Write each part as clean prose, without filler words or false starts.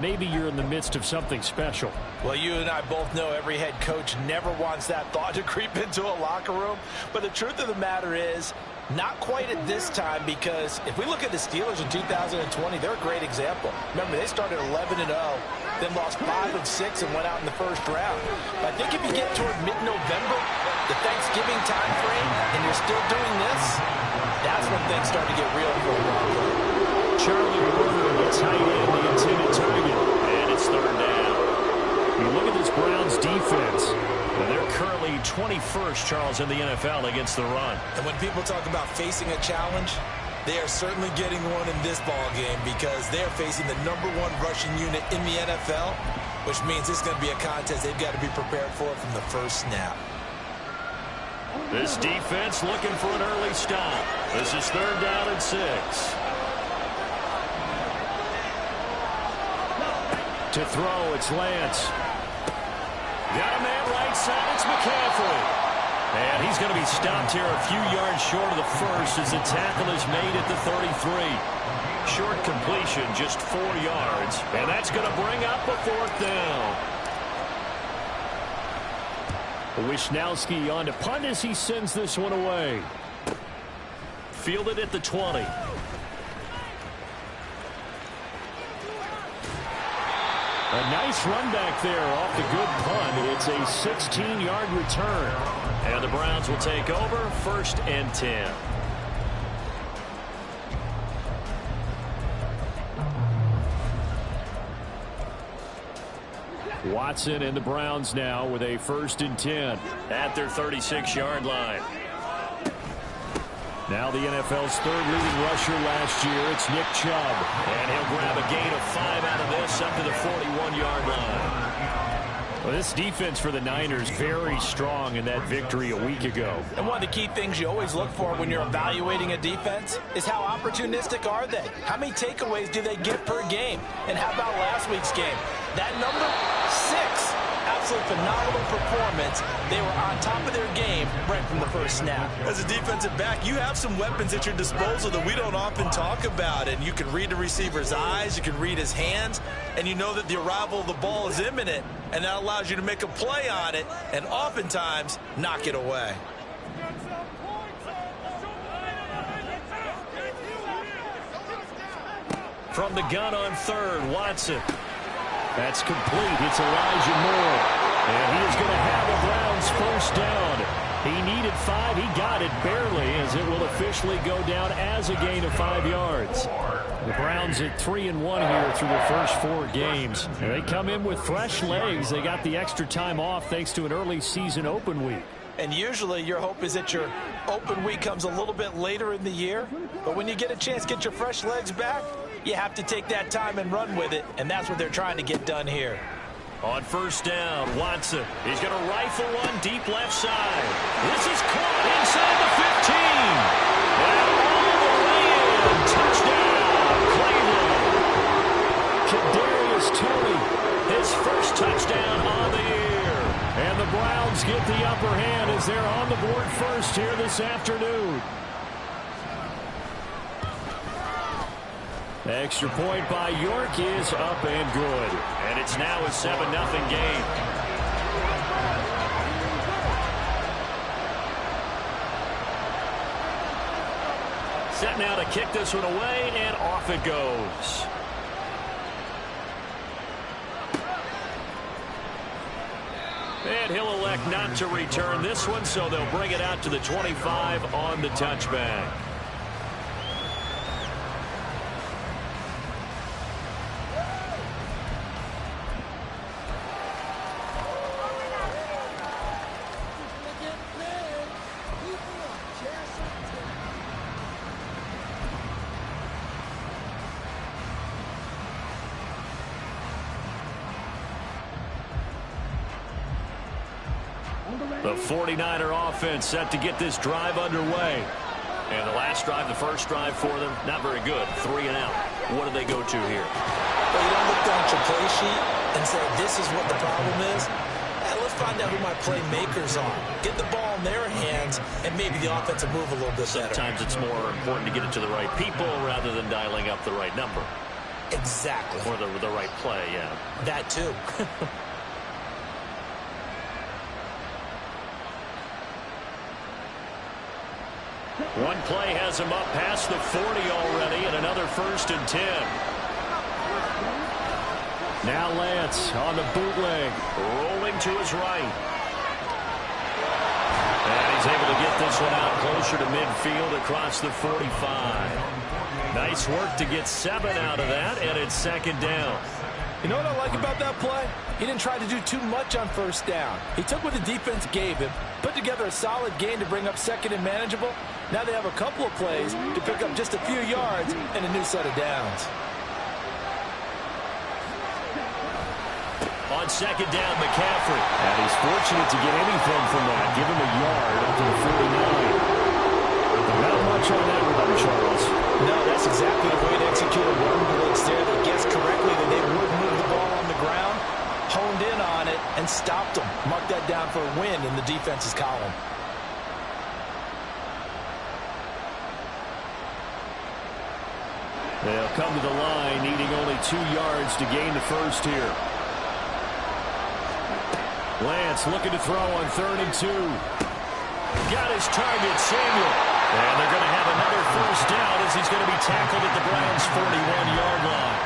maybe you're in the midst of something special. Well, you and I both know every head coach never wants that thought to creep into a locker room. But the truth of the matter is, not quite at this time, because if we look at the Steelers in 2020, they're a great example. Remember, they started 11-0, then lost 5 of 6 and went out in the first round. But I think if you get toward mid-November, the Thanksgiving time frame, and you're still doing this, that's when things start to get real for a while. Charlie Burger, the tight end, the intended target, and it's third down. You look at this Browns defense, and they're currently 21st, Charles, in the NFL against the run. And when people talk about facing a challenge, they are certainly getting one in this ball game because they are facing the #1 rushing unit in the NFL, which means this is going to be a contest they've got to be prepared for from the first snap. This defense looking for an early stop. This is third down and 6. To throw, it's Lance. Got a man right side, it's McCaffrey. And he's going to be stopped here a few yards short of the first as the tackle is made at the 33. Short completion, just 4 yards. And that's going to bring up a 4th down. Wisnowski on to punt as he sends this one away. Fielded at the 20. A nice run back there off the good punt. It's a 16-yard return. And the Browns will take over 1st and 10. Watson and the Browns now with a 1st and 10 at their 36-yard line. Now the NFL's 3rd leading rusher last year, it's Nick Chubb. And he'll grab a gain of 5 out of this up to the 41-yard line. Well, this defense for the Niners very strong in that victory a week ago. And one of the key things you always look for when you're evaluating a defense is how opportunistic are they? How many takeaways do they get per game? And how about last week's game? That number 6. Absolutely phenomenal performance. They were on top of their game right from the first snap. As a defensive back, you have some weapons at your disposal that we don't often talk about. And you can read the receiver's eyes, you can read his hands, and you know that the arrival of the ball is imminent. And that allows you to make a play on it and oftentimes knock it away. From the gun on 3rd, Watson. That's complete. It's Elijah Moore. And he is going to have a Browns 1st down. He needed 5. He got it barely as it will officially go down as a gain of 5 yards. The Browns at 3-1 here through the first 4 games. And they come in with fresh legs. They got the extra time off thanks to an early season open week. And usually your hope is that your open week comes a little bit later in the year. But when you get a chance to get your fresh legs back, you have to take that time and run with it, and that's what they're trying to get done here. On 1st down, Watson. He's going to rifle one deep left side. This is caught inside the 15. And all the way in. Touchdown, Cleveland. Kadarius Toney, his 1st touchdown on the year. And the Browns get the upper hand as they're on the board first here this afternoon. Extra point by York is up and good. And it's now a 7-0 game. Set now to kick this one away, and off it goes. And he'll elect not to return this one, so they'll bring it out to the 25 on the touchback. The 49er offense set to get this drive underway. And the last drive, the first drive for them, not very good. 3 and out. What do they go to here? Well, you don't look down at your play sheet and say, this is what the problem is. Let's find out who my playmakers are. Get the ball in their hands, and maybe the offense will move a little bit better. Sometimes it's more important to get it to the right people rather than dialing up the right number. Exactly. Or the right play, yeah. That too. One play has him up past the 40 already, and another 1st and 10. Now Lance on the bootleg, rolling to his right. And he's able to get this one out closer to midfield across the 45. Nice work to get 7 out of that, and it's 2nd down. You know what I like about that play? He didn't try to do too much on 1st down. He took what the defense gave him, put together a solid gain to bring up 2nd and manageable. Now they have a couple of plays to pick up just a few yards and a new set of downs. On 2nd down, McCaffrey. And he's fortunate to get anything from that. Give him a yard up to the 49. Not much on that run, Charles. No, that's exactly the way to execute a run blitz there. They guessed correctly that they would move the ball on the ground, honed in on it, and stopped them. Mark that down for a win in the defense's column. They'll come to the line, needing only 2 yards to gain the 1st here. Lance looking to throw on 3rd and 2. Got his target, Samuel. And they're going to have another 1st down as he's going to be tackled at the Browns' 41-yard line.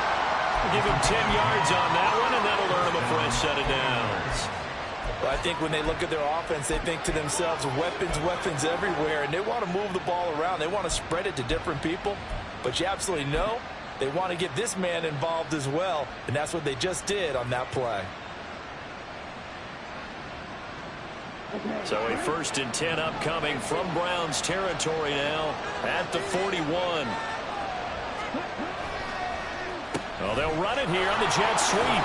Give him 10 yards on that one, and that'll earn him a fresh set of downs. Well, I think when they look at their offense, they think to themselves, weapons, weapons everywhere, and they want to move the ball around. They want to spread it to different people. But you absolutely know they want to get this man involved as well, and that's what they just did on that play. So a 1st and 10 upcoming from Browns territory now at the 41. Well, they'll run it here on the jet sweep.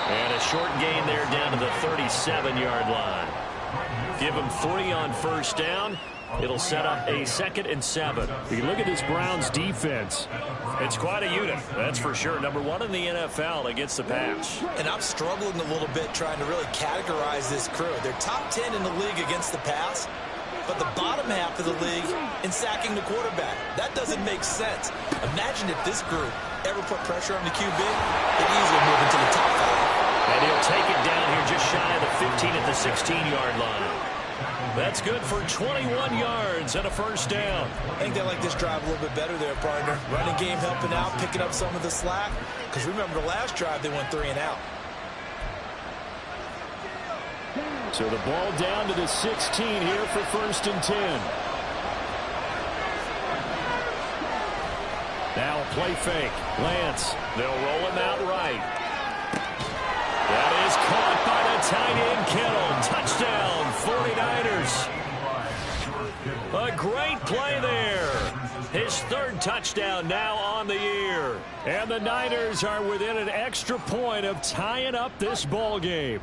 And a short gain there down to the 37-yard line. Give them 3 on 1st down. It'll set up a 2nd and 7. You look at this Browns defense. It's quite a unit, that's for sure. Number 1 in the NFL against the pass. And I'm struggling a little bit trying to really categorize this crew. They're top 10 in the league against the pass, but the bottom half of the league in sacking the quarterback. That doesn't make sense. Imagine if this group ever put pressure on the QB, they'd easily move into the top 5. And he'll take it down here just shy of the 15 at the 16-yard line. That's good for 21 yards and a 1st down. I think they like this drive a little bit better there, partner. Running game helping out, picking up some of the slack. Because remember, the last drive, they went 3 and out. So the ball down to the 16 here for 1st and 10. Now a play fake. Lance, they'll roll him out right. That is caught by the tight end, Kittle. Touchdown, 49ers. A great play there. His 3rd touchdown now on the year. And the Niners are within an extra point of tying up this ball game.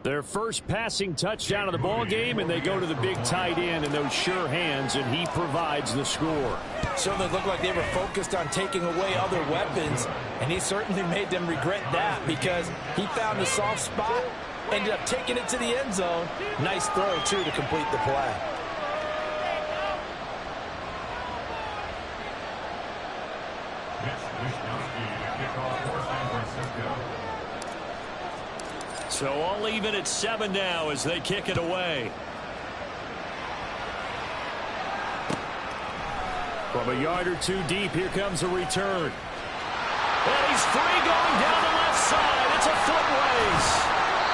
Their first passing touchdown of the ball game, and they go to the big tight end in those sure hands, and he provides the score. Certainly looked like they were focused on taking away other weapons And he certainly made them regret that because he found a soft spot, ended up taking it to the end zone. Nice throw, too, to complete the play. So all even at 7 now as they kick it away. From a yard or two deep, here comes a return. And he's free going down the left side. It's a foot race.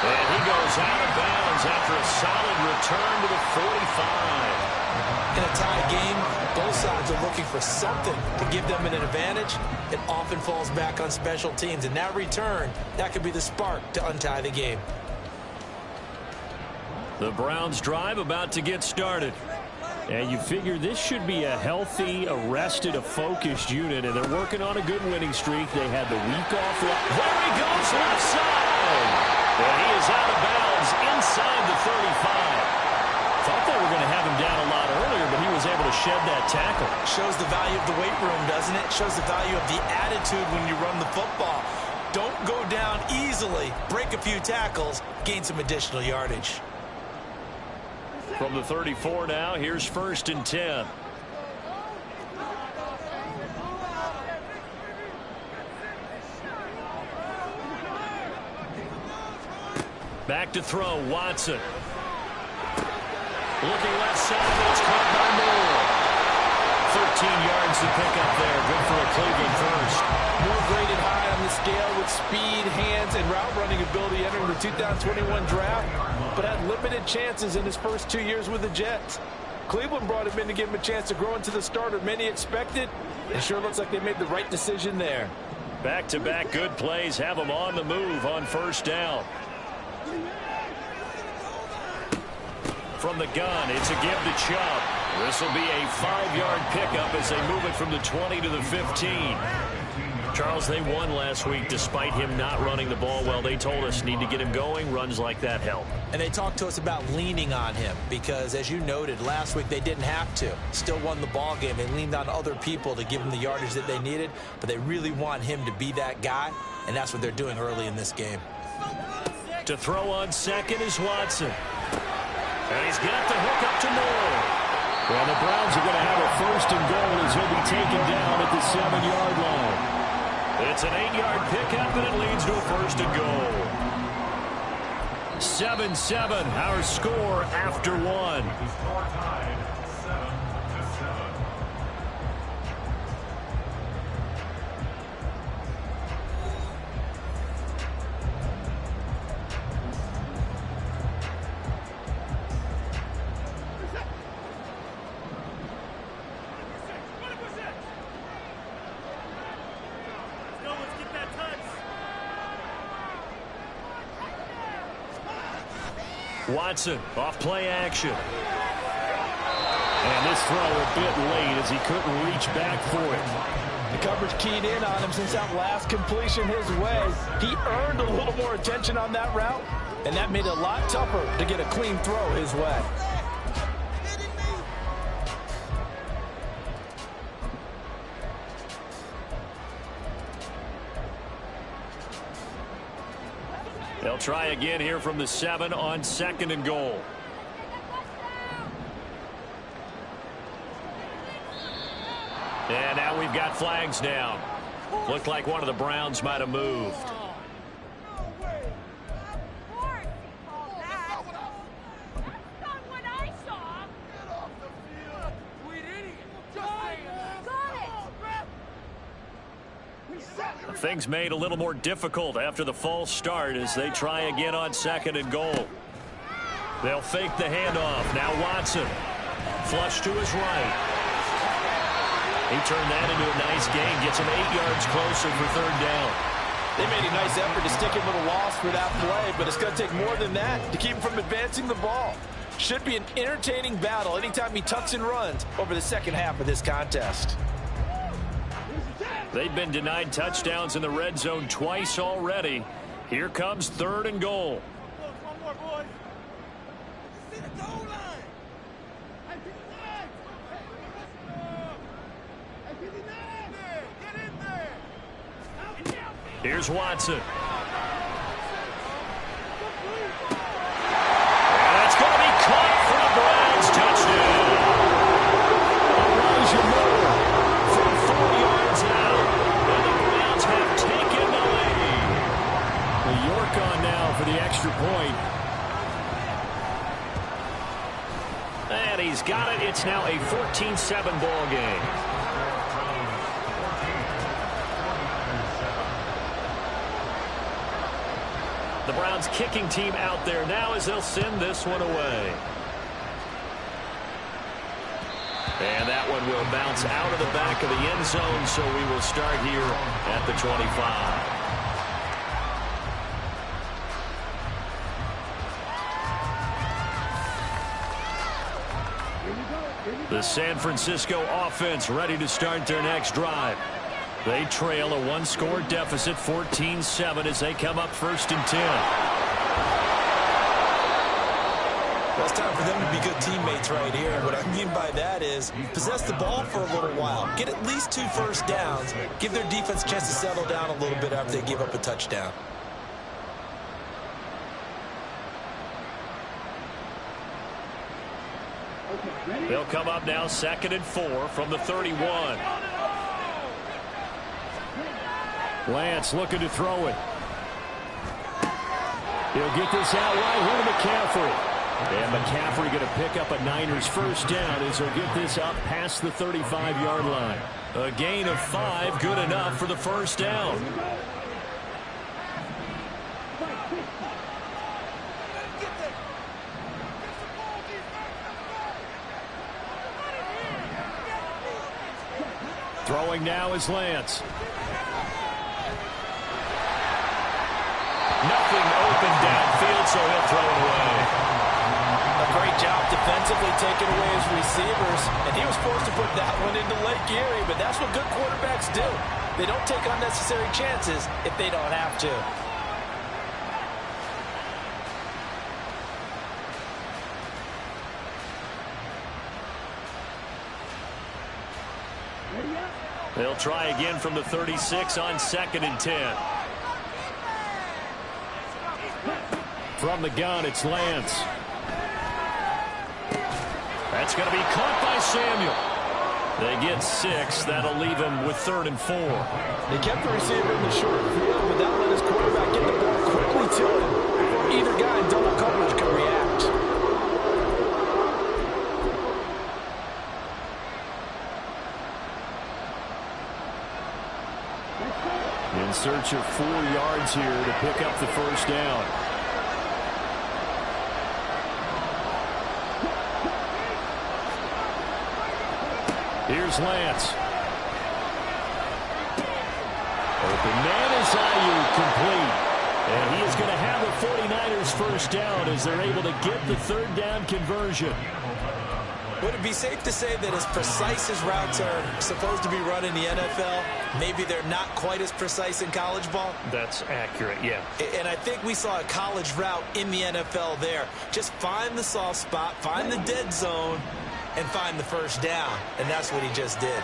And he goes out of bounds after a solid return to the 45. In a tie game, both sides are looking for something to give them an advantage. It often falls back on special teams. And that return, that could be the spark to untie the game. The Browns drive about to get started. And you figure this should be a healthy, arrested, a focused unit, and they're working on a good winning streak. They had the week off. There he goes, left side. And he is out of bounds inside the 35. Thought they were going to have him down a lot earlier, but he was able to shed that tackle. Shows the value of the weight room, doesn't it? Shows the value of the attitude when you run the football. Don't go down easily. Break a few tackles. Gain some additional yardage. From the 34 now, here's 1st and 10. Back to throw, Watson. Looking left side, but it's caught by Moore. 13 yards to pick up there. Good for a Cleveland first. Moore graded high on the scale with speed, hands, and route running ability entering the 2021 draft, but had limited chances in his first 2 years with the Jets. Cleveland brought him in to give him a chance to grow into the starter many expected. It sure looks like they made the right decision there. Back-to-back good plays have him on the move on 1st down. From the gun, it's a give to Chubb. This will be a 5-yard pickup as they move it from the 20 to the 15. Charles, they won last week despite him not running the ball well. They told us need to get him going. Runs like that help. And they talked to us about leaning on him because, as you noted, last week they didn't have to. Still won the ball game. They leaned on other people to give them the yardage that they needed, but they really want him to be that guy, and that's what they're doing early in this game. To throw on 2nd is Watson. And he's got the hook up to Moore. Well, the Browns are going to have a 1st and goal as he'll be taken down at the 7-yard line. It's an 8-yard pickup, and it leads to a 1st and goal. 7-7, our score after 1. Watson off play action. And this throw a bit late as he couldn't reach back for it. The coverage keyed in on him since that last completion his way. He earned a little more attention on that route, and that made it a lot tougher to get a clean throw his way. They'll try again here from the 7 on 2nd and goal. And now we've got flags down. Looked like one of the Browns might have moved. Things made a little more difficult after the false start as they try again on 2nd and goal. They'll fake the handoff. Now Watson. Flush to his right. He turned that into a nice gain. Gets him 8 yards closer for 3rd down. They made a nice effort to stick him with a loss for that play, but it's going to take more than that to keep him from advancing the ball. Should be an entertaining battle anytime he tucks and runs over the second half of this contest. They've been denied touchdowns in the red zone twice already. Here comes 3rd and goal. Here's Watson. Caught for the Browns. Touchdown. Elijah Moore from 4 yards out. And the Browns have taken the lead. The York on now for the extra point. And he's got it. It's now a 14-7 ball game. The Browns kicking team out there now as they'll send this one away. And that one will bounce out of the back of the end zone, so we will start here at the 25. The San Francisco offense ready to start their next drive. They trail a one-score deficit, 14-7, as they come up 1st and 10. Well, it's time for them to be good teammates right here. And what I mean by that is possess the ball for a little while. Get at least 2 first downs. Give their defense a chance to settle down a little bit after they give up a touchdown. They'll come up now 2nd and 4 from the 31. Lance looking to throw it. He'll get this out right here to McCaffrey. And McCaffrey going to pick up a Niners first down as he'll get this up past the 35-yard line. A gain of 5, good enough for the first down. Throwing now is Lance. Nothing open downfield, so he'll throw it away. A great job defensively taking away his receivers, and he was forced to put that one into Lake Erie, but that's what good quarterbacks do. They don't take unnecessary chances if they don't have to. They'll try again from the 36 on 2nd and 10. From the gun, it's Lance. That's going to be caught by Samuel. They get 6. That'll leave him with 3rd and 4. They kept the receiver in the short field, but that let his quarterback get the ball quickly to him before either guy in double coverage could react. In search of 4 yards here to pick up the first down. Here's Lance. Open man is Ayuk, complete. And he is going to have the 49ers first down as they're able to get the 3rd down conversion. Would it be safe to say that as precise as routes are supposed to be run in the NFL, maybe they're not quite as precise in college ball? That's accurate, yeah. And I think we saw a college route in the NFL there. Just find the soft spot, find the dead zone, and find the first down. And that's what he just did.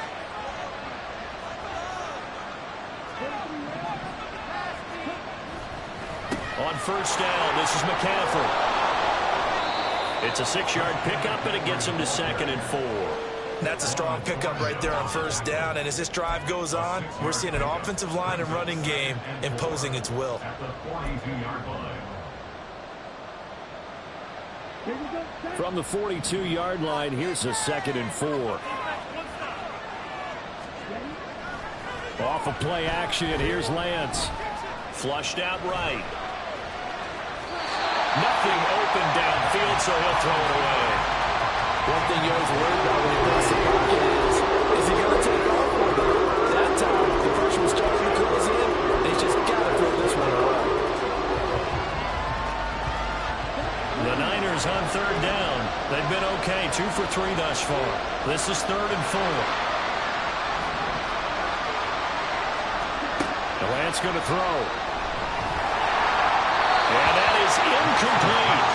On first down, this is McCaffrey. It's a 6-yard pickup, and it gets him to 2nd and 4. That's a strong pickup right there on first down. And as this drive goes on, we're seeing an offensive line and running game imposing its will. From the 42-yard line, here's a 2nd and 4. Off of play action, here's Lance. Flushed out right. Nothing open downfield, so he'll throw it away. One thing you always worry about when you pass the pocket is he going to take off with it? That time, the pressure was starting to close in. They just got to throw this one away. The Niners on 3rd down. They've been okay, 2 for 3 thus far. This is 3rd and 4. The Lance going to throw. And that is incomplete.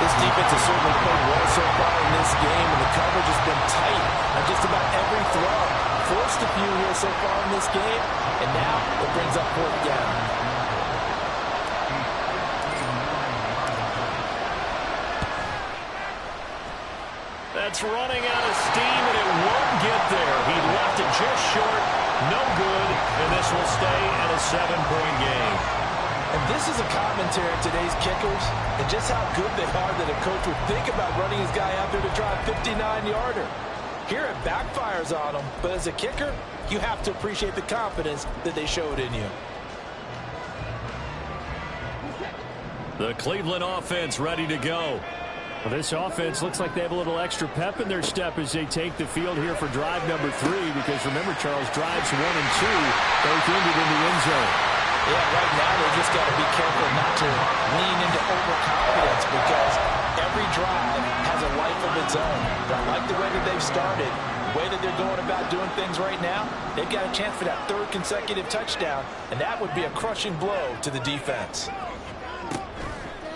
This defense has certainly played well so far in this game, and the coverage has been tight on just about every throw. Forced a few here so far in this game, and now it brings up 4th down. That's running out of steam, and it won't get there. He left it just short. No good, and this will stay at a 7-point game. And this is a commentary of today's kickers and just how good they are that a coach would think about running his guy out there to try a 59-yarder. Here it backfires on him, but as a kicker, you have to appreciate the confidence that they showed in you. The Cleveland offense ready to go. Well, this offense looks like they have a little extra pep in their step as they take the field here for drive number 3, because remember, Charles, drives 1 and 2 both ended in the end zone. Yeah, right now they just got to be careful not to lean into overconfidence, because every drive has a life of its own. But I like the way that they've started, the way that they're going about doing things right now. They've got a chance for that 3rd consecutive touchdown, and that would be a crushing blow to the defense.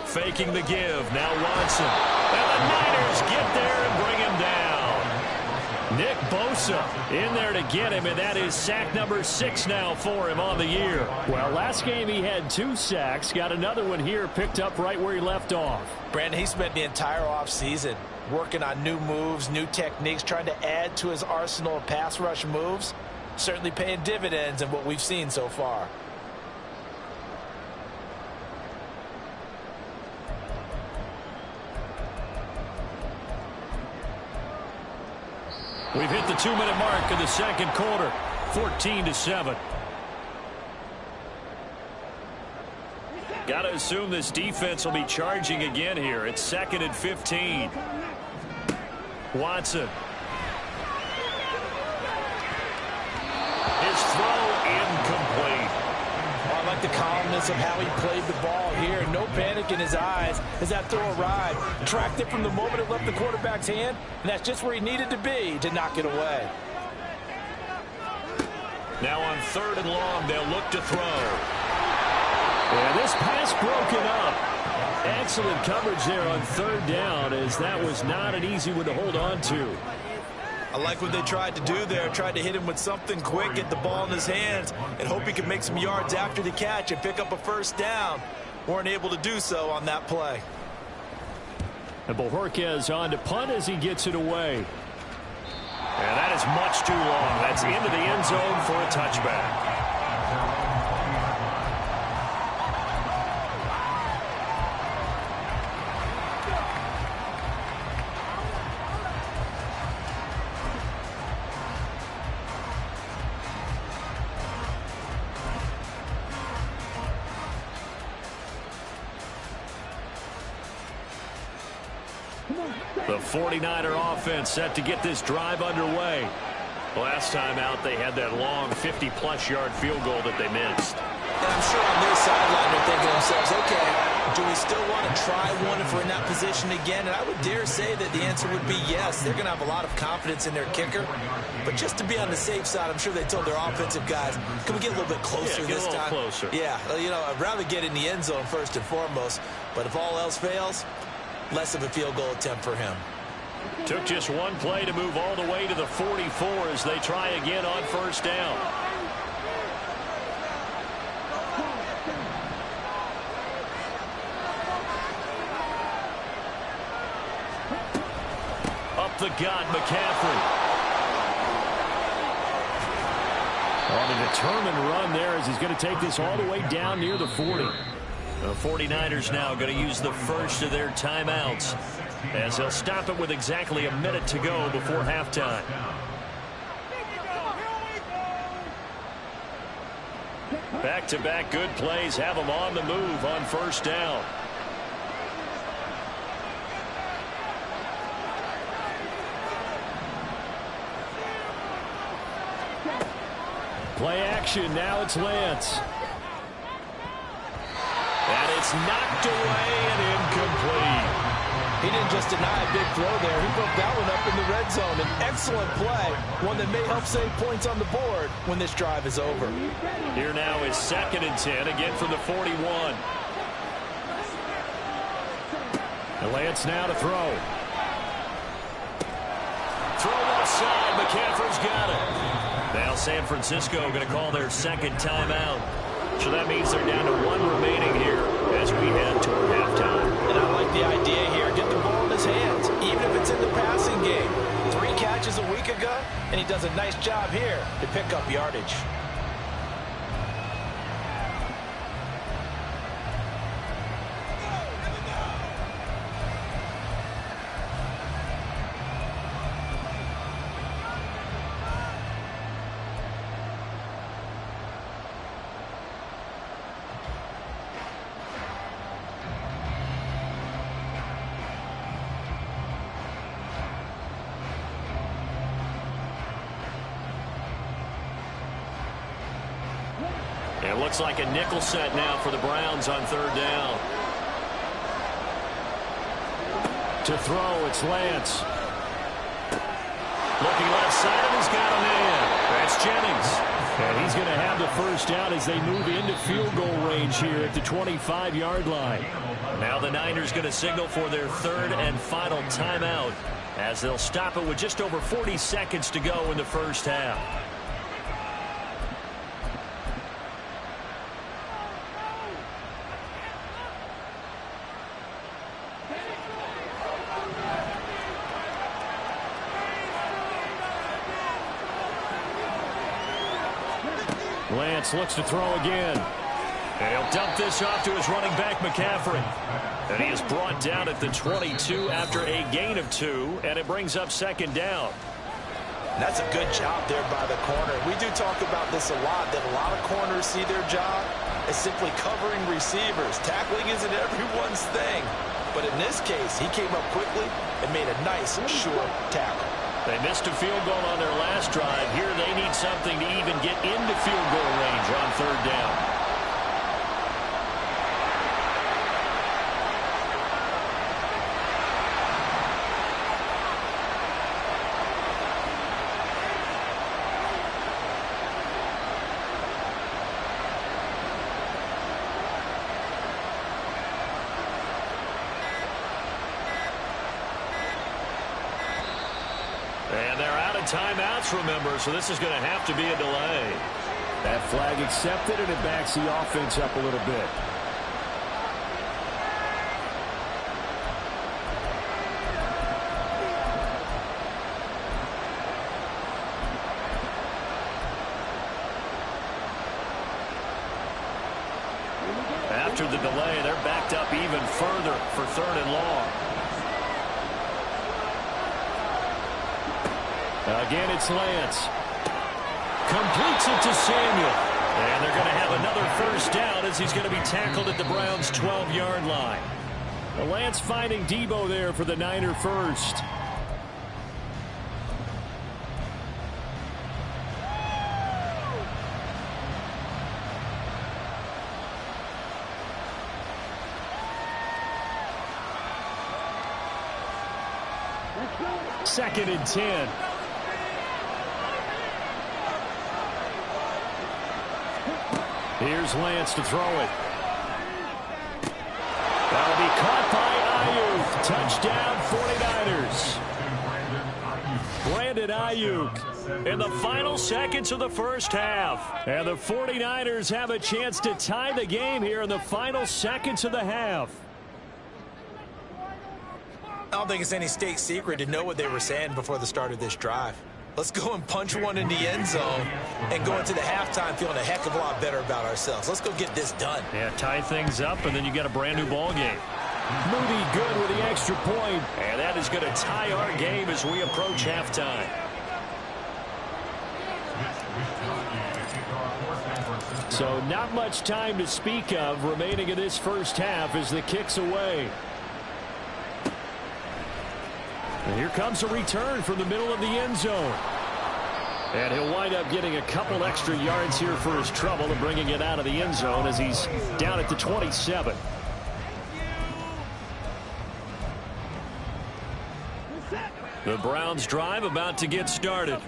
Faking the give. Now Watson. And the Niners get there and bring him down. Nick Bosa in there to get him, and that is sack number 6 now for him on the year. Well, last game he had 2 sacks. Got another one here, picked up right where he left off. Brandon, he spent the entire offseason working on new moves, new techniques, trying to add to his arsenal of pass rush moves. Certainly paying dividends in what we've seen so far. We've hit the 2-minute mark in the second quarter, 14-7. Got to assume this defense will be charging again here. It's 2nd and 15. Watson. His throw incomplete. I like the calmness of how he played the ball here. No panic in his eyes as that throw arrived. Tracked it from the moment it left the quarterback's hand, and that's just where he needed to be to knock it away. Now on 3rd and long, they'll look to throw. And this pass broken up. Excellent coverage there on 3rd down, as that was not an easy one to hold on to. I like what they tried to do there. Tried to hit him with something quick, get the ball in his hands, and hope he could make some yards after the catch and pick up a 1st down. Weren't able to do so on that play. And Bojorquez on to punt as he gets it away. And that is much too long. That's into the end zone for a touchback. The 49er offense set to get this drive underway. Last time out, they had that long 50-plus yard field goal that they missed. And I'm sure on their sideline they're thinking to themselves, okay, do we still want to try one if we're in that position again? And I would dare say that the answer would be yes. They're going to have a lot of confidence in their kicker. But just to be on the safe side, I'm sure they told their offensive guys, can we get a little bit closer this time? Closer. Yeah, you know, I'd rather get in the end zone first and foremost. But if all else fails, less of a field goal attempt for him. Took just one play to move all the way to the 44 as they try again on 1st down. Up the gut, McCaffrey. On a determined run there as he's going to take this all the way down near the 40. The 49ers now going to use the first of their timeouts, as they'll stop it with exactly a minute to go before halftime. Back-to-back good plays have them on the move on 1st down. Play action, now it's Lance. And it's knocked away and incomplete. He didn't just deny a big throw there. He broke that one up in the red zone. An excellent play, one that may help save points on the board when this drive is over. Here now is 2nd and 10, again from the 41. And Lance now to throw. Throw left side, McCaffrey's got it. Now San Francisco going to call their 2nd timeout. So that means they're down to 1 remaining here as we head toward halftime. And I like the idea here. Get the ball in his hands, even if it's in the passing game. And he does a nice job here to pick up yardage. It looks like a nickel set now for the Browns on third down. To throw, it's Lance. Looking left side, and he's got a man. That's Jennings. And he's going to have the first down as they move into field goal range here at the 25-yard line. Now the Niners going to signal for their third and final timeout as they'll stop it with just over 40 seconds to go in the first half. Lance looks to throw again. And he'll dump this off to his running back, McCaffrey. And he is brought down at the 22 after a gain of 2, and it brings up second down. That's a good job there by the corner. We do talk about this a lot, that a lot of corners see their job as simply covering receivers. Tackling isn't everyone's thing. But in this case, he came up quickly and made a nice, sure tackle. They missed a field goal on their last drive. Here they need something to even get into field goal range on third down. And they're out of timeouts, remember, so this is going to have to be a delay. That flag accepted, and it backs the offense up a little bit. After the delay, they're backed up even further for third and long. Again, it's Lance. Completes it to Samuel. And they're going to have another first down as he's going to be tackled at the Browns' 12-yard line. Lance finding Debo there for the Niner first. Second and 10. Here's Lance to throw it. That'll be caught by Ayuk. Touchdown 49ers. Brandon Ayuk in the final seconds of the first half. And the 49ers have a chance to tie the game here in the final seconds of the half. I don't think it's any state secret to know what they were saying before the start of this drive. Let's go and punch one in the end zone and go into the halftime feeling a heck of a lot better about ourselves. Let's go get this done. Yeah, tie things up, and then you got a brand new ball game. Moody good with the extra point, and that is going to tie our game as we approach halftime. So not much time to speak of remaining in this first half as the kick's away. And here comes a return from the middle of the end zone. And he'll wind up getting a couple extra yards here for his trouble and bringing it out of the end zone as he's down at the 27. The Browns drive about to get started.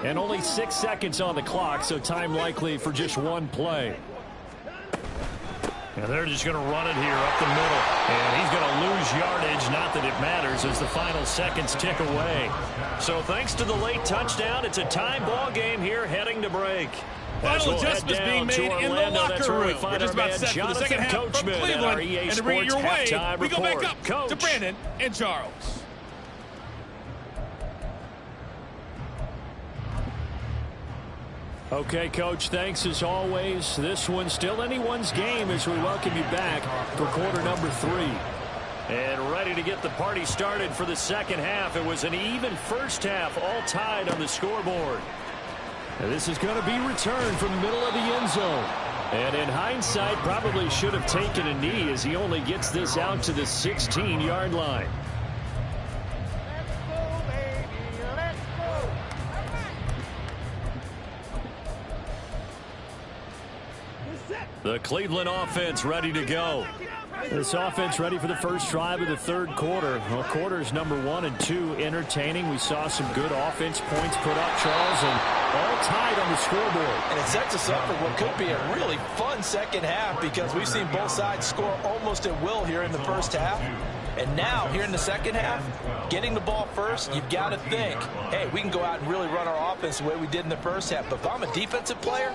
And only 6 seconds on the clock, so time likely for just one play. And they're just going to run it here up the middle. And he's going to lose yardage. Not that it matters as the final seconds tick away. So thanks to the late touchdown, it's a tie ball game here heading to break. Final adjustments being made in the locker room. We're just about set for the second half from Cleveland. And to bring it your way, we go back up to Brandon and Charles. Okay, Coach, thanks as always. This one's still anyone's game as we welcome you back for quarter number 3. And ready to get the party started for the second half. It was an even first half, all tied on the scoreboard. And this is going to be returned from the middle of the end zone. And in hindsight, probably should have taken a knee as he only gets this out to the 16-yard line. The Cleveland offense ready to go. This offense ready for the first drive of the third quarter. Well, quarters number 1 and 2 entertaining. We saw some good offense points put up, Charles, and all tied on the scoreboard. And it sets us up for what could be a really fun second half because we've seen both sides score almost at will here in the first half. And now, here in the second half, getting the ball first, you've got to think, hey, we can go out and really run our offense the way we did in the first half. But if I'm a defensive player,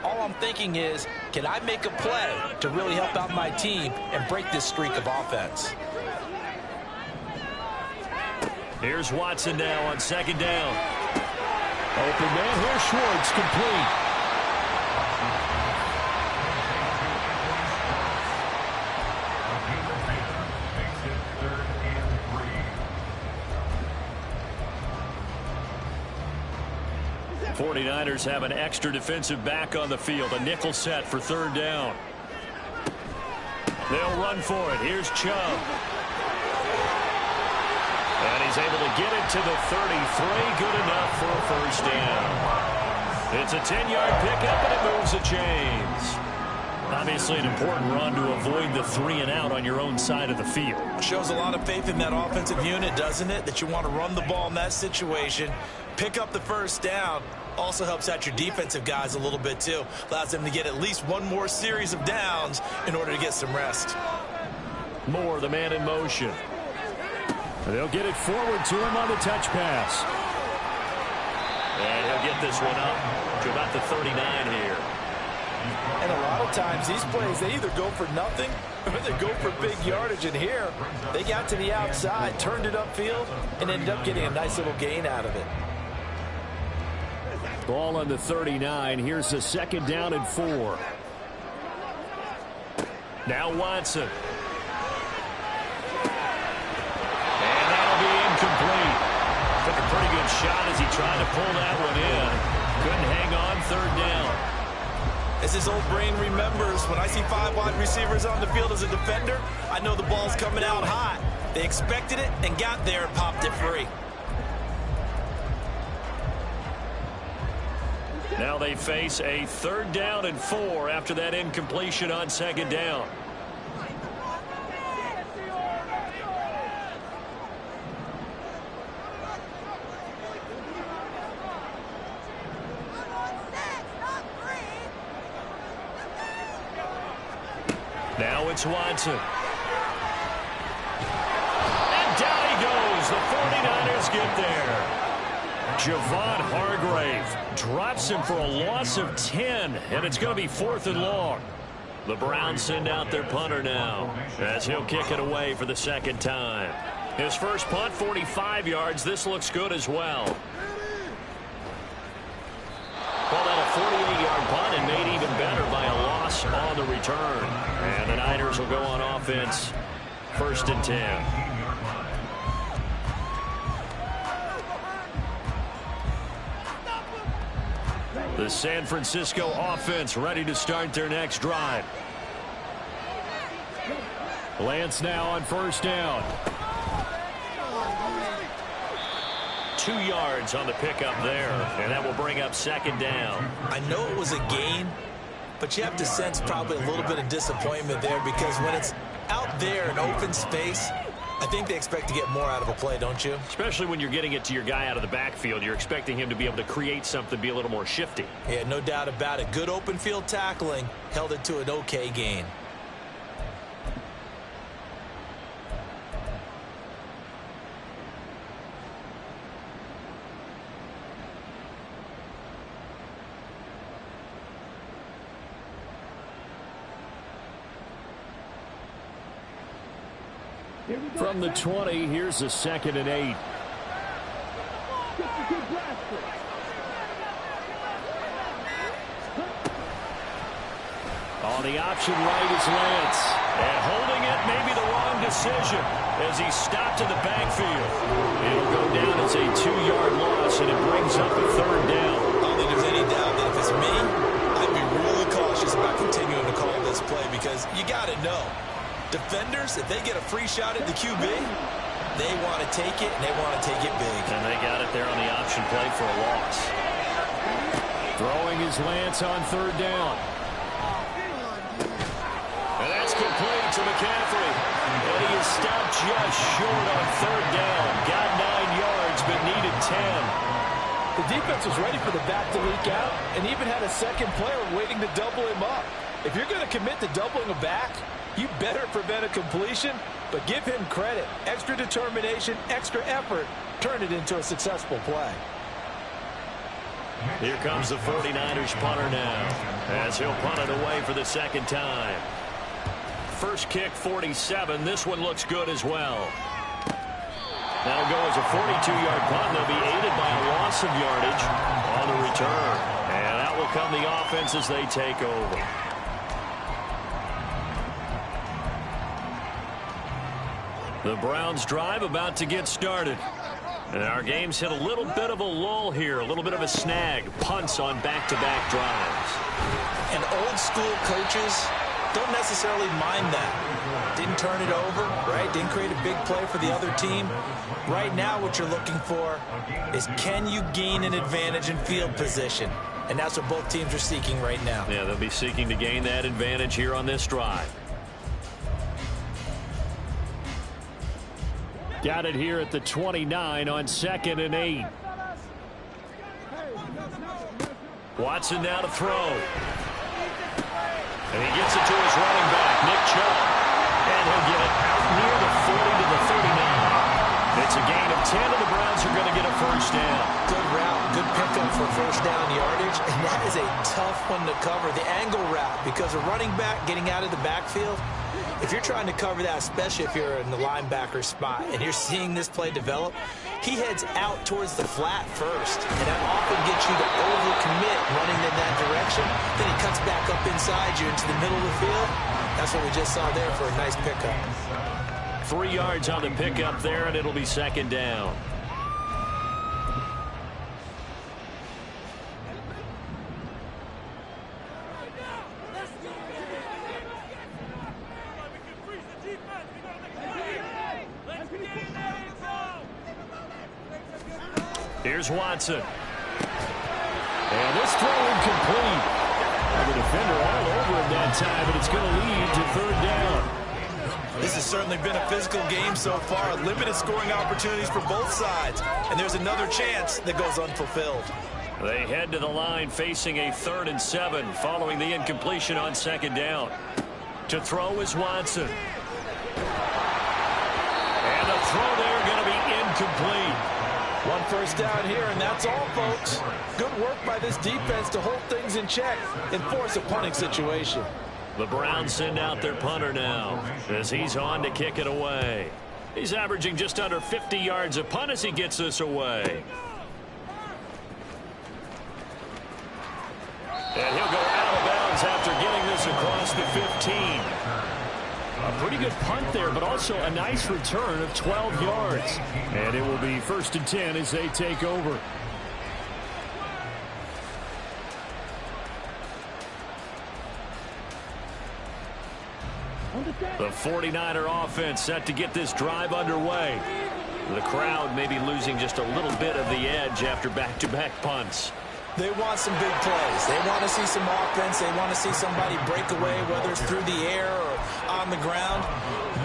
all I'm thinking is, can I make a play to really help out my team and break this streak of offense? Here's Watson now on second down. Open man, here's Schwartz, complete. '49ers have an extra defensive back on the field. A nickel set for third down. They'll run for it. Here's Chubb. And he's able to get it to the 33. Good enough for a first down. It's a 10-yard pickup, and it moves the chains. Obviously an important run to avoid the 3 and out on your own side of the field. Shows a lot of faith in that offensive unit, doesn't it? That you want to run the ball in that situation, pick up the first down. Also helps out your defensive guys a little bit, too. Allows them to get at least one more series of downs in order to get some rest. Moore, the man in motion. They'll get it forward to him on the touch pass. And he'll get this one up to about the 39 here. And a lot of times, these plays, they either go for nothing or they go for big yardage. And here, they got to the outside, turned it upfield, and ended up getting a nice little gain out of it. Ball on the 39. Here's the second down and 4. Now Watson. And that'll be incomplete. Took a pretty good shot as he tried to pull that one in. Couldn't hang on third down. As his old brain remembers, when I see 5 wide receivers on the field as a defender, I know the ball's coming out hot. They expected it and got there and popped it free. Now they face a third down and 4 after that incompletion on second down. Now it's Watson. And down he goes. The 49ers get there. Javon Hargrave drops him for a loss of 10, and it's going to be 4th and long. The Browns send out their punter now as he'll kick it away for the second time. His first punt, 45 yards. This looks good as well. Called out a 48-yard punt and made even better by a loss on the return. And the Niners will go on offense, 1st and 10. The San Francisco offense ready to start their next drive. Lance now on first down. 2 yards on the pickup there, and that will bring up second down. I know it was a gain, but you have to sense probably a little bit of disappointment there because when it's out there in open space, I think they expect to get more out of a play, don't you? Especially when you're getting it to your guy out of the backfield. You're expecting him to be able to create something, be a little more shifty. Yeah, no doubt about it. Good open field tackling held it to an okay gain. From the 20, here's a 2nd and 8. On the option right is Lance. And holding it may be the wrong decision as he stopped in the backfield. It'll go down as a 2-yard loss, and it brings up a 3rd down. I don't think there's any doubt that if it's me, I'd be really cautious about continuing to call this play because you got to know, defenders, if they get a free shot at the QB, they want to take it, and they want to take it big. And they got it there on the option play for a loss. Throwing is Lance on 3rd down. And that's complete to McCaffrey. And he is stopped just short on 3rd down. Got 9 yards, but needed 10. The defense was ready for the back to leak out and even had a second player waiting to double him up. If you're going to commit to doubling a back, you better prevent a completion, but give him credit. Extra determination, extra effort, turn it into a successful play. Here comes the 49ers punter now as he'll punt it away for the 2nd time. First kick, 47. This one looks good as well. That'll go as a 42-yard punt. They'll be aided by a loss of yardage on the return. And that will come the offense as they take over. The Browns drive about to get started. And our game's hit a little bit of a lull here, a little bit of a snag. Punts on back-to-back drives. And old-school coaches don't necessarily mind that. Didn't turn it over, right? Didn't create a big play for the other team. Right now what you're looking for is can you gain an advantage in field position? And that's what both teams are seeking right now. Yeah, they'll be seeking to gain that advantage here on this drive. Got it here at the 29 on 2nd and 8. Watson now to throw. And he gets it to his running back, Nick Chubb. And he'll get it out near the 40 to the 39. It's a gain of 10, and the Browns are going to get a 1st down. Good route, good pickup for 1st down yardage. And that is a tough one to cover, the angle route, because a running back getting out of the backfield, if you're trying to cover that, especially if you're in the linebacker spot and you're seeing this play develop, he heads out towards the flat first. And that often gets you to overcommit running in that direction. Then he cuts back up inside you into the middle of the field. That's what we just saw there for a nice pickup. 3 yards on the pickup there, and it'll be 2nd down. Here's Watson. And this throw incomplete. The defender all over him that time, but it's going to lead to 3rd down. This has certainly been a physical game so far. Limited scoring opportunities for both sides. And there's another chance that goes unfulfilled. They head to the line facing a 3rd and 7 following the incompletion on 2nd down. To throw is Watson. And the throw there going to be incomplete. 1 1st down here, and that's all, folks. Good work by this defense to hold things in check and force a punting situation. The Browns send out their punter now as he's on to kick it away. He's averaging just under 50 yards a punt as he gets this away. And he'll go out of bounds after getting this across the 15. A pretty good punt there, but also a nice return of 12 yards. And it will be 1st and 10 as they take over. The 49er offense set to get this drive underway. The crowd may be losing just a little bit of the edge after back-to-back punts. They want some big plays. They want to see some offense. They want to see somebody break away, whether it's through the air or on the ground.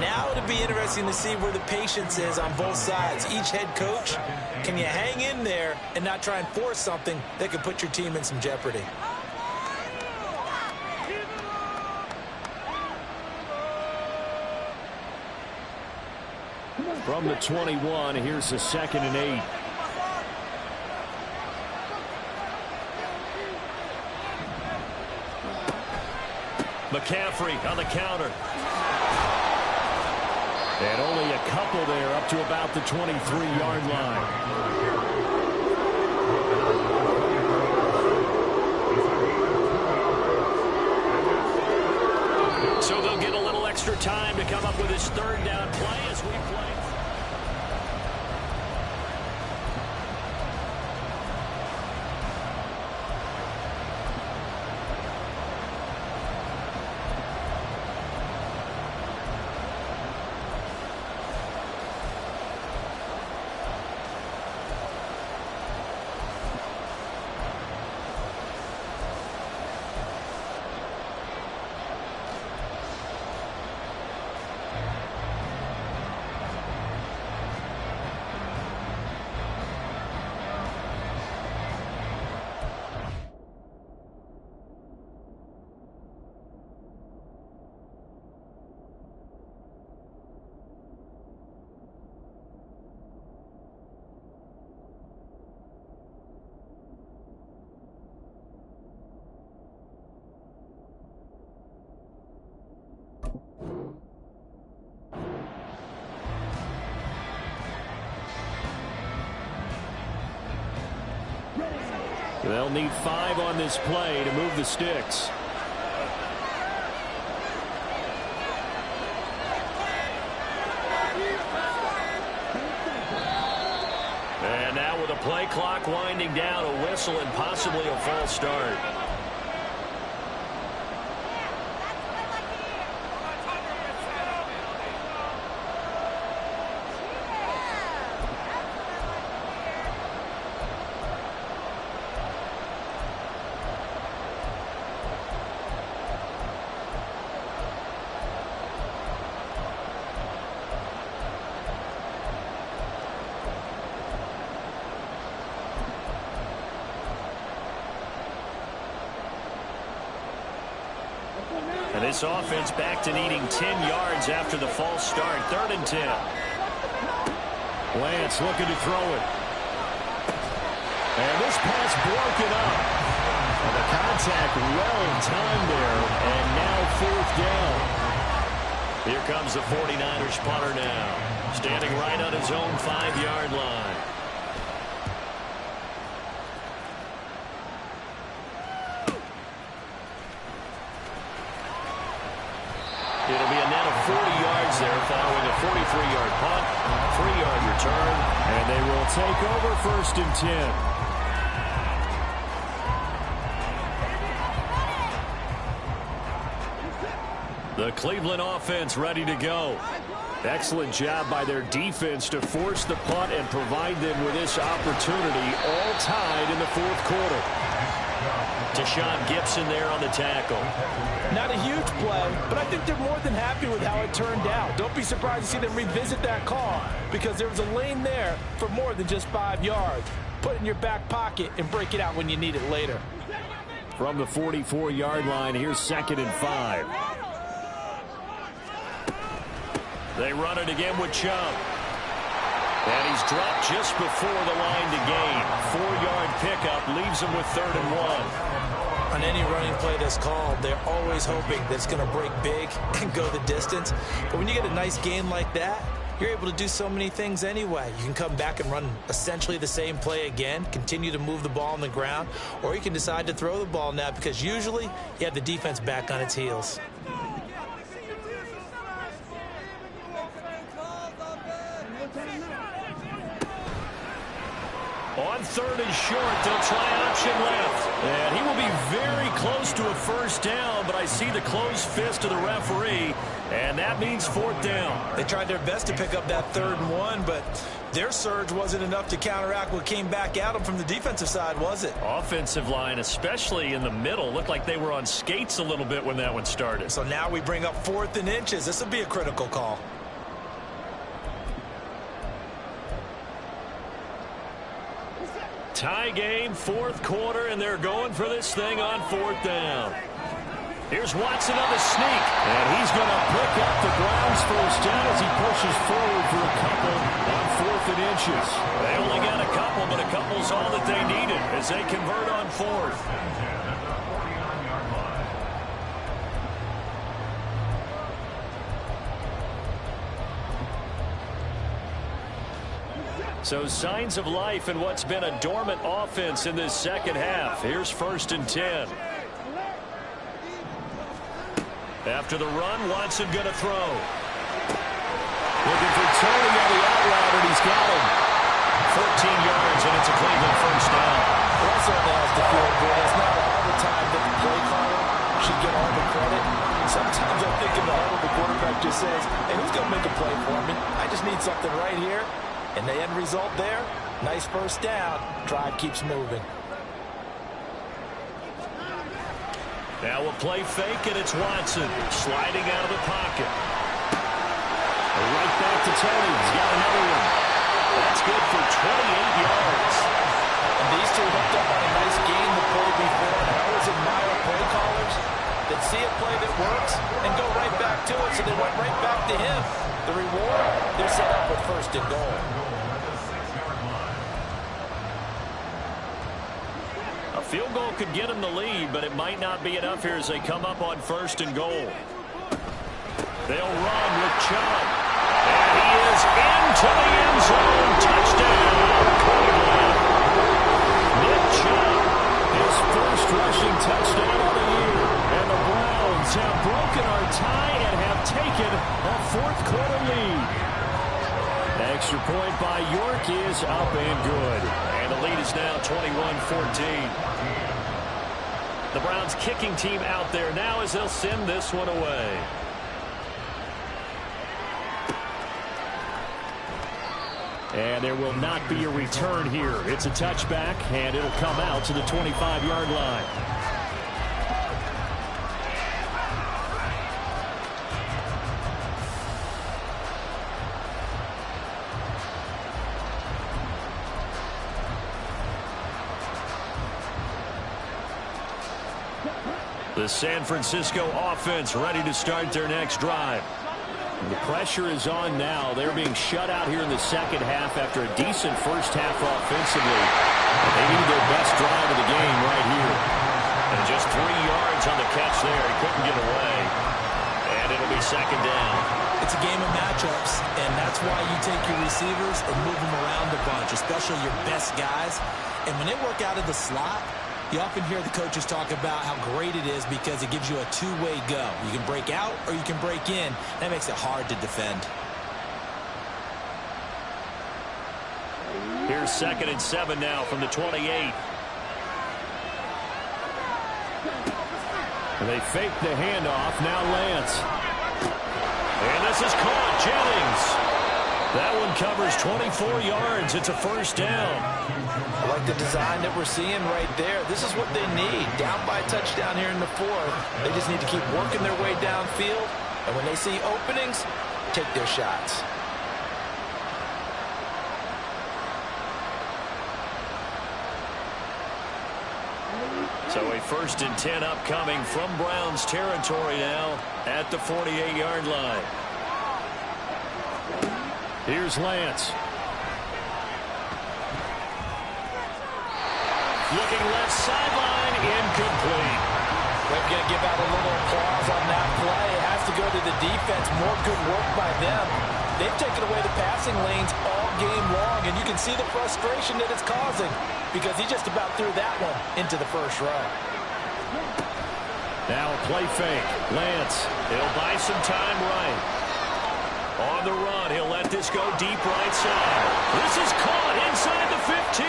Now it'll be interesting to see where the patience is on both sides. Each head coach, can you hang in there and not try and force something that could put your team in some jeopardy? From the 21, here's the 2nd and 8. McCaffrey on the counter. And only a couple there up to about the 23-yard line. So they'll get a little extra time to come up with his third down play as we play. They'll need 5 on this play to move the sticks. And now with the play clock winding down, a whistle and possibly a false start. And this offense back to needing 10 yards after the false start. 3rd and 10. Lance looking to throw it. And this pass broken up. And the contact well timed there. And now 4th down. Here comes the 49ers punter now. Standing right on his own 5-yard line. It'll be a net of 40 yards there following a 43-yard punt, 3-yard return, and they will take over 1st and 10. The Cleveland offense ready to go. Excellent job by their defense to force the punt and provide them with this opportunity, all tied in the 4th quarter. Deshaun Gibson there on the tackle. Not a huge play, but I think they're more than happy with how it turned out. Don't be surprised to see them revisit that call because there was a lane there for more than just 5 yards. Put it in your back pocket and break it out when you need it later. From the 44-yard line, here's 2nd and 5. They run it again with Chubb. And he's dropped just before the line to gain. 4-yard pickup leaves him with 3rd and 1. On any running play that's called, they're always hoping that it's going to break big and go the distance. But when you get a nice gain like that, you're able to do so many things anyway. You can come back and run essentially the same play again, continue to move the ball on the ground, or you can decide to throw the ball now because usually you have the defense back on its heels. On 3rd and short, they'll try option left. And he will be very close to a 1st down, but I see the closed fist of the referee, and that means 4th down. They tried their best to pick up that 3rd and 1, but their surge wasn't enough to counteract what came back at them from the defensive side, was it? Offensive line, especially in the middle, looked like they were on skates a little bit when that one started. So now we bring up 4th and inches. This will be a critical call. Tie game, 4th quarter, and they're going for this thing on 4th down. Here's Watson on the sneak, and he's going to pick up the Browns' 1st down as he pushes forward for a couple on 4th and inches. They only got a couple, but a couple's all that they needed as they convert on 4th. So signs of life in what's been a dormant offense in this 2nd half. Here's 1st and 10. After the run, Watson going to throw. Looking for Tony on the out route, and he's got him. 14 yards, and it's a Cleveland first down. It also has to feel good. It's not all the time that the play caller should get all the credit. Sometimes I think in the huddle, the quarterback just says, hey, who's going to make a play for me? I just need something right here. And the end result there, nice first down. Drive keeps moving. Now a play fake, and it's Watson sliding out of the pocket. Right back to Tony. He's got another one. That's good for 28 yards. And these two hooked up on a nice game the play before. And I always admire play callers that see a play that works and go right back to it. So they went right back to him. The reward, they're set up with first and goal. A field goal could get them the lead, but it might not be enough here as they come up on first and goal. They'll run with Chubb. And he is into the end zone. Touchdown, Cleveland. Nick Chubb, his first rushing touchdown of the year. And the Browns have broken our tie and have taken a fourth-quarter lead. Extra point by York is up and good. And the lead is now 21-14. The Browns kicking team out there now as they'll send this one away. And there will not be a return here. It's a touchback, and it'll come out to the 25-yard line. The San Francisco offense ready to start their next drive. The pressure is on now. They're being shut out here in the second half after a decent first half offensively. They need their best drive of the game right here. And just 3 yards on the catch there. He couldn't get away. And it'll be second down. It's a game of matchups, and that's why you take your receivers and move them around a bunch, especially your best guys. And when they work out of the slot, you often hear the coaches talk about how great it is because it gives you a two-way go. You can break out or you can break in. That makes it hard to defend. Here's 2nd and 7 now from the 28. And they fake the handoff. Now Lance. And this is caught. Jennings. That one covers 24 yards. It's a first down. I like the design that we're seeing right there. This is what they need. Down by a touchdown here in the fourth. They just need to keep working their way downfield. And when they see openings, take their shots. So a 1st and 10 upcoming from Browns territory now at the 48-yard line. Here's Lance. Looking left sideline, incomplete. They're going to give out a little applause on that play. It has to go to the defense. More good work by them. They've taken away the passing lanes all game long, and you can see the frustration that it's causing because he just about threw that one into the first row. Now a play fake. Lance, he'll buy some time right. On the run, he'll let this go deep right side. This is caught inside the 15.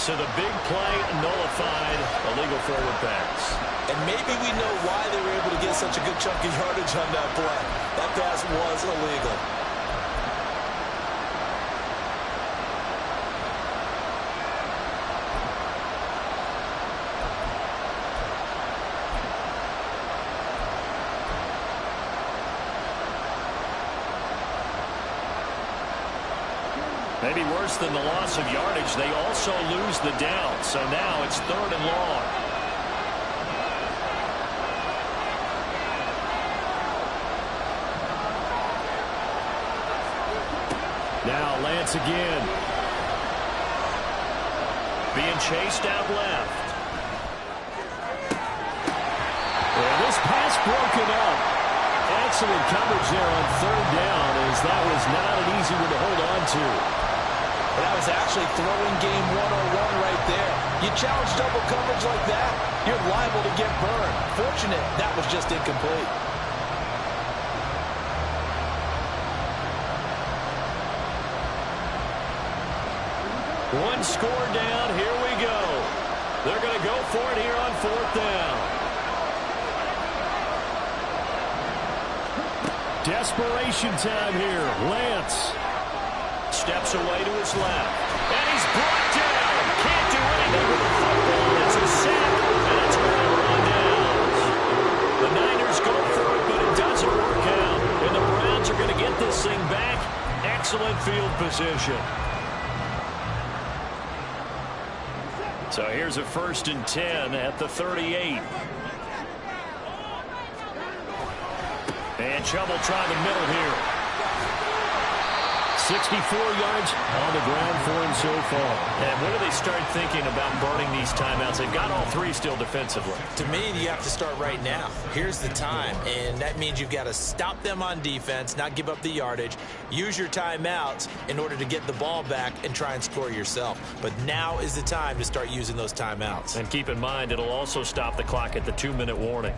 So the big play nullified, a legal forward pass. And maybe we know why they were able to get such a good chunk of yardage on that play. That pass was illegal. Maybe worse than the loss of yardage, they also lose the down. So now it's 3rd and long. Now Lance again. Being chased out left. And this pass broken up. Excellent coverage there on 3rd down as that was not an easy one to hold on to. That was actually throwing game 101 right there. You challenge double coverage like that, you're liable to get burned. Fortunate that was just incomplete. One score down. Here we go. They're going to go for it here on 4th down. Desperation time here. Lance steps away to his left. And he's brought down. Can't do anything with the football. It's a sack, and it's over on downs. The Niners go for it, but it doesn't work out. And the Browns are going to get this thing back. Excellent field position. So here's a 1st and 10 at the 38. And Chubb will try the middle here. 64 yards on the ground for him so far. And when do they start thinking about burning these timeouts? They've got all 3 still defensively. To me, you have to start right now. Here's the time, and that means you've got to stop them on defense, not give up the yardage, use your timeouts in order to get the ball back and try and score yourself. But now is the time to start using those timeouts. And keep in mind, it'll also stop the clock at the 2-minute warning.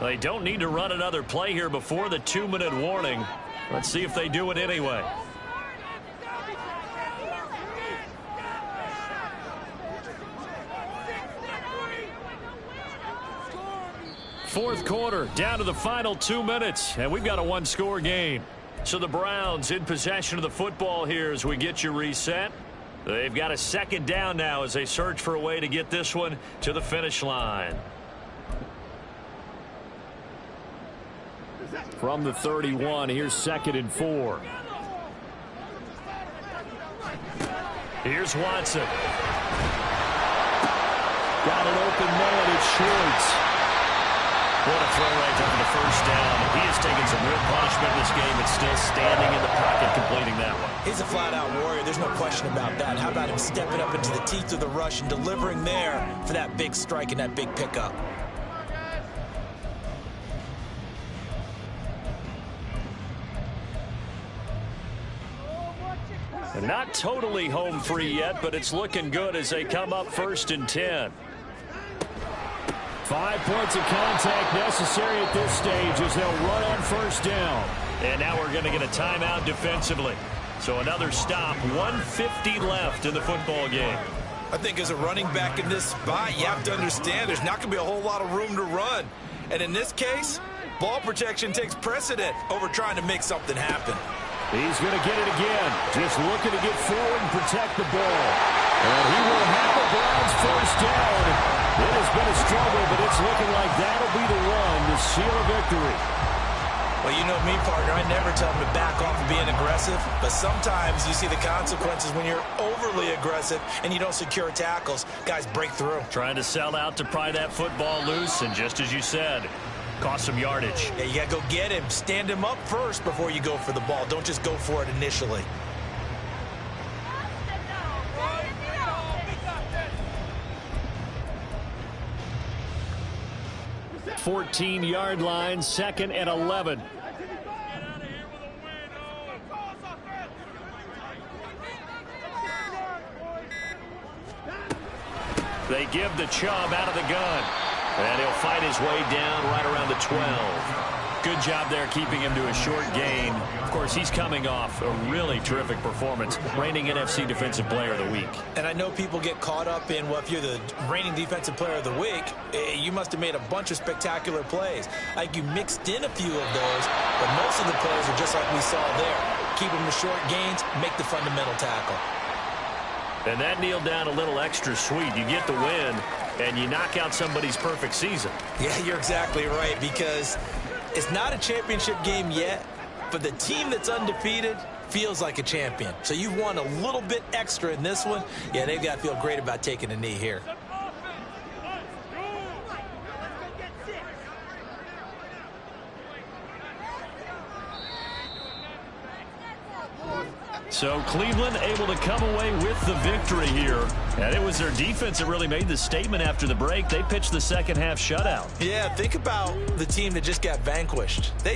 They don't need to run another play here before the 2-minute warning. Let's see if they do it anyway. Fourth quarter, down to the final 2 minutes, and we've got a 1-score game. So the Browns in possession of the football here as we get you reset. They've got a 2nd down now as they search for a way to get this one to the finish line. From the 31, here's 2nd and 4. Here's Watson. Got an open man. It's Schwartz. What a throw right there for the 1st down. He has taken some real punishment in this game and still standing in the pocket completing that one. He's a flat-out warrior. There's no question about that. How about him stepping up into the teeth of the rush and delivering there for that big strike and that big pickup? Not totally home free yet, but it's looking good as they come up 1st and 10. 5 points of contact necessary at this stage as they'll run on 1st down. And now we're going to get a timeout defensively. So another stop, 1:50 left in the football game. I think as a running back in this spot, you have to understand there's not going to be a whole lot of room to run. And in this case, ball protection takes precedent over trying to make something happen. He's going to get it again. Just looking to get forward and protect the ball. And he will have the Browns 1st down. It has been a struggle, but it's looking like that'll be the one to seal a victory. Well, you know me, partner. I never tell them to back off of being aggressive. But sometimes you see the consequences when you're overly aggressive and you don't secure tackles. Guys break through. Trying to sell out to pry that football loose. And just as you said, cost some yardage. Yeah, you got to go get him. Stand him up first before you go for the ball. Don't just go for it initially. Fourteen-yard line, 2nd and 11. They give the Chubb out of the gun. And he'll fight his way down right around the 12. Good job there keeping him to a short gain. Of course, he's coming off a really terrific performance, reigning NFC Defensive Player of the Week. And I know people get caught up in, well, if you're the reigning Defensive Player of the Week, you must have made a bunch of spectacular plays. Like you mixed in a few of those, but most of the plays are just like we saw there. Keep them to short gains, make the fundamental tackle. And that kneel down a little extra sweet. You get the win, and you knock out somebody's perfect season. Yeah, you're exactly right, because it's not a championship game yet, but the team that's undefeated feels like a champion. So you've won a little bit extra in this one. Yeah, they've got to feel great about taking a knee here. So Cleveland able to come away with the victory here. And it was their defense that really made the statement after the break. They pitched the second half shutout. Yeah, think about the team that just got vanquished. They